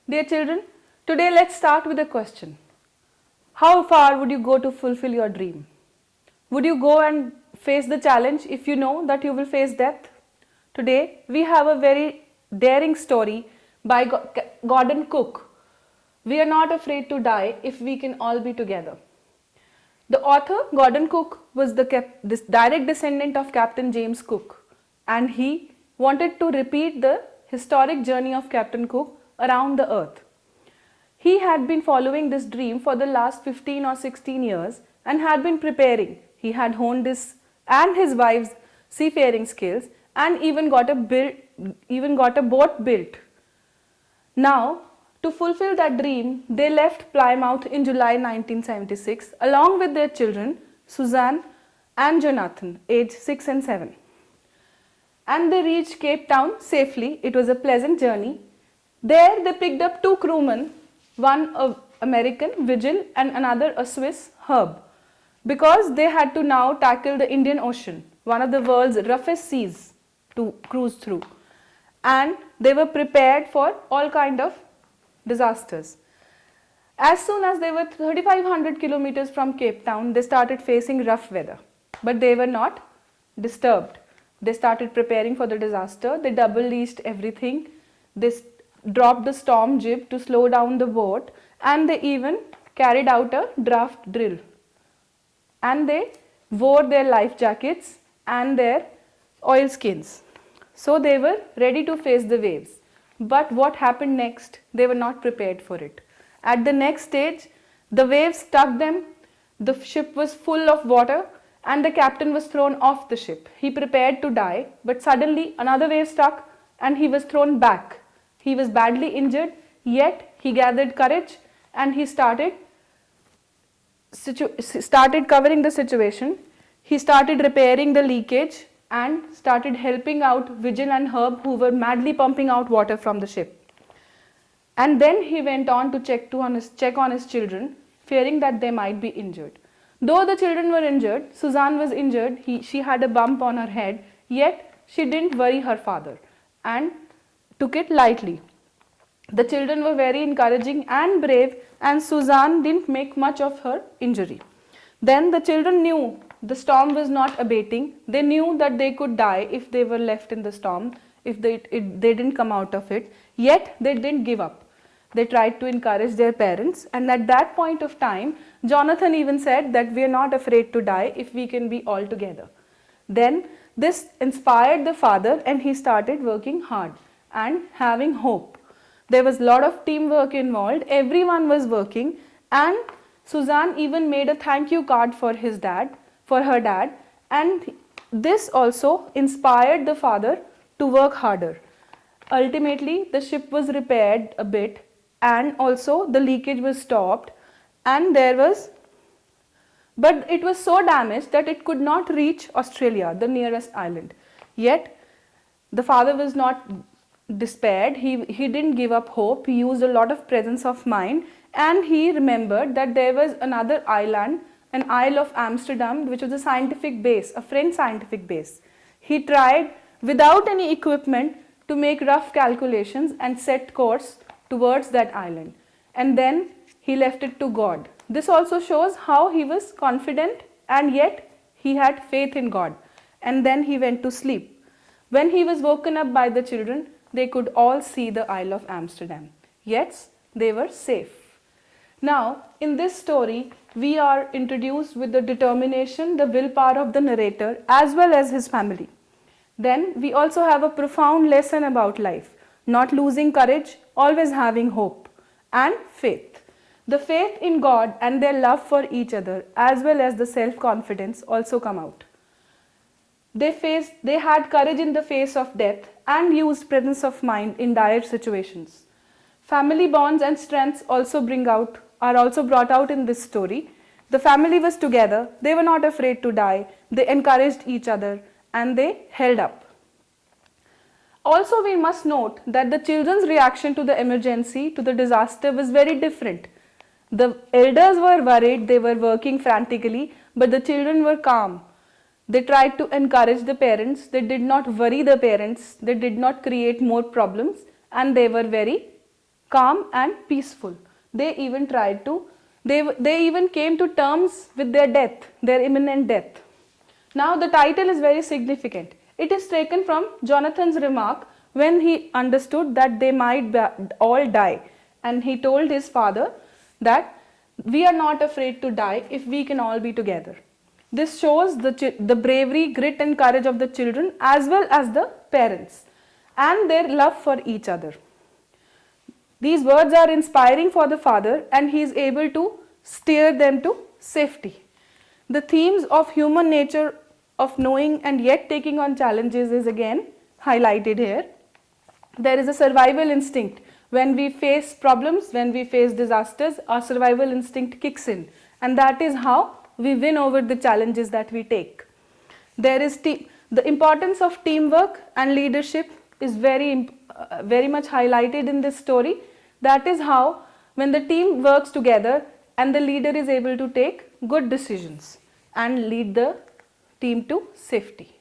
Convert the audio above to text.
Dear children, today let's start with a question. How far would you go to fulfill your dream? Would you go and face the challenge if you know that you will face death? Today we have a very daring story by Gordon Cook. We are not afraid to die if we can all be together. The author, Gordon Cook, was this direct descendant of Captain James Cook, and he wanted to repeat the historic journey of Captain Cook around the earth. He had been following this dream for the last 15 or 16 years and had been preparing. He had honed his and his wife's seafaring skills and even got a boat built. Now, to fulfill that dream, they left Plymouth in July 1976 along with their children, Suzanne and Jonathan, aged 6 and 7. And they reached Cape Town safely. It was a pleasant journey. There they picked up 2 crewmen, one American, Vigil, and another a Swiss, Herb, because they had to now tackle the Indian Ocean, one of the world's roughest seas to cruise through. And they were prepared for all kind of disasters. As soon as they were 3,500 kilometers from Cape Town, they started facing rough weather, but they were not disturbed. They started preparing for the disaster. They double-leased everything. They dropped the storm jib to slow down the boat, and they even carried out a draft drill. And they wore their life jackets and their oilskins. So they were ready to face the waves. But what happened next? They were not prepared for it. At the next stage, the waves struck them, the ship was full of water, and the captain was thrown off the ship. He prepared to die, but suddenly another wave struck and he was thrown back. He was badly injured, yet he gathered courage and he started covering the situation. He started repairing the leakage and started helping out Vigil and Herb, who were madly pumping out water from the ship. And then he went on to check on his children, fearing that they might be injured. Though the children were injured, Suzanne was injured, she had a bump on her head, yet she didn't worry her father and took it lightly. The children were very encouraging and brave, and Suzanne didn't make much of her injury. Then the children knew the storm was not abating. They knew that they could die if they were left in the storm, if they didn't come out of it. Yet they didn't give up. They tried to encourage their parents, and at that point of time, Jonathan even said that we are not afraid to die if we can be all together. Then this inspired the father, and he started working hard and having hope. There was a lot of teamwork involved. Everyone was working, and Suzanne even made a thank you card for her dad, and this also inspired the father to work harder. Ultimately, the ship was repaired a bit, and also the leakage was stopped, and but it was so damaged that it could not reach Australia, the nearest island. Yet the father was not despaired. He didn't give up hope. He used a lot of presence of mind, and he remembered that there was another island, an Isle of Amsterdam, which was a scientific base, a French scientific base. He tried without any equipment to make rough calculations and set course towards that island, and then he left it to God. This also shows how he was confident, and yet he had faith in God. And then he went to sleep. When he was woken up by the children, they could all see the Isle of Amsterdam. Yet they were safe. Now, in this story, we are introduced with the determination, the willpower of the narrator as well as his family. Then we also have a profound lesson about life, not losing courage, always having hope, and faith. The faith in God and their love for each other as well as the self-confidence also come out. They had courage in the face of death and used presence of mind in dire situations. Family bonds and strengths are also brought out in this story. The family was together, they were not afraid to die, they encouraged each other, and they held up. Also, we must note that the children's reaction to the emergency, to the disaster, was very different. The elders were worried, they were working frantically, but the children were calm. They tried to encourage the parents, they did not worry the parents, they did not create more problems, and they were very calm and peaceful. They even tried to, they even came to terms with their death, their imminent death. Now the title is very significant. It is taken from Jonathan's remark when he understood that they might all die, and he told his father that we are not afraid to die if we can all be together. This shows the bravery, grit and courage of the children as well as the parents and their love for each other. These words are inspiring for the father, and he is able to steer them to safety. The themes of human nature of knowing and yet taking on challenges is again highlighted here. There is a survival instinct. When we face problems, when we face disasters, our survival instinct kicks in, and that is how we win over the challenges that we take. There is the importance of teamwork and leadership is very much highlighted in this story. That is how, when the team works together and the leader is able to take good decisions and lead the team to safety.